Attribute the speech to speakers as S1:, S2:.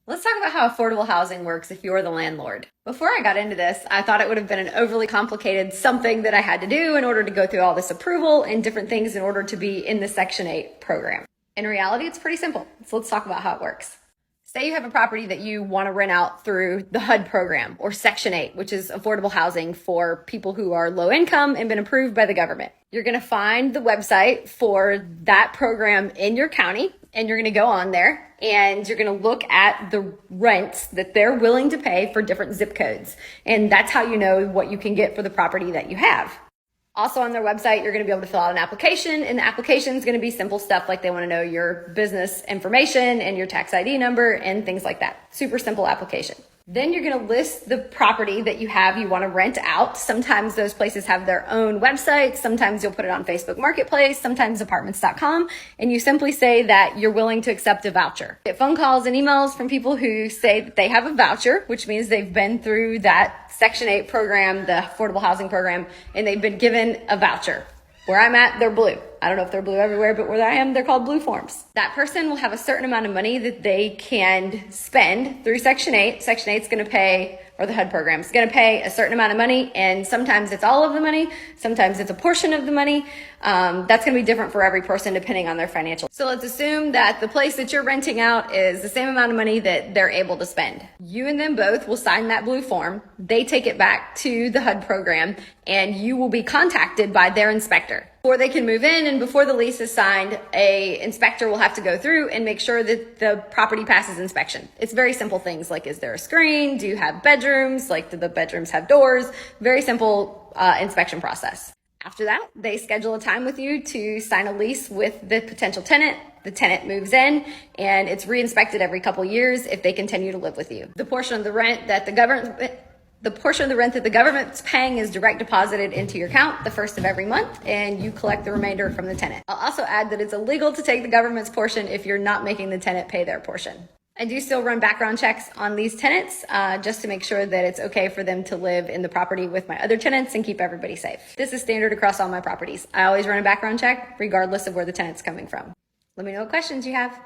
S1: Let's talk about how affordable housing works if you're the landlord. Before I got into this, I thought it would have been an overly complicated something that I had to do in order to go through all this approval and different things in order to be in the Section 8 program. In reality, it's pretty simple. So let's talk about how it works. Say you have a property that you want to rent out through the HUD program or Section 8, which is affordable housing for people who are low income and been approved by the government. You're going to find the website for that program in your county, and you're going to go on there and you're going to look at the rents that they're willing to pay for different zip codes. And that's how you know what you can get for the property that you have. Also on their website, you're going to be able to fill out an application, and the application is going to be simple stuff like they want to know your business information and your tax ID number and things like that. Super simple application. Then you're going to list the property that you want to rent out. Sometimes those places have their own websites. Sometimes you'll put it on Facebook Marketplace, sometimes apartments.com, and you simply say that you're willing to accept a voucher. Get phone calls and emails from people who say that they have a voucher, which means they've been through that Section 8 program, the affordable housing program, and they've been given a voucher. Where I'm at, they're blue. I don't know if they're blue everywhere, but where I am, they're called blue forms. That person will have a certain amount of money that they can spend through Section 8. Section 8 is going to pay, or the HUD program is going to pay a certain amount of money, and sometimes it's all of the money, sometimes it's a portion of the money. That's going to be different for every person depending on their financial. So let's assume that the place that you're renting out is the same amount of money that they're able to spend. You and them both will sign that blue form. They take it back to the HUD program, and you will be contacted by their inspector. Before they can move in and before the lease is signed, a inspector will have to go through and make sure that the property passes inspection. It's very simple things like, is there a screen? Do you have bedrooms? Like, do the bedrooms have doors? Very simple inspection process. After that, they schedule a time with you to sign a lease with the potential tenant. The tenant moves in and it's re-inspected every couple years if they continue to live with you. The portion of the rent that the government's paying is direct deposited into your account the first of every month, and you collect the remainder from the tenant. I'll also add that it's illegal to take the government's portion if you're not making the tenant pay their portion. I do still run background checks on these tenants just to make sure that it's okay for them to live in the property with my other tenants and keep everybody safe. This is standard across all my properties. I always run a background check regardless of where the tenant's coming from. Let me know what questions you have.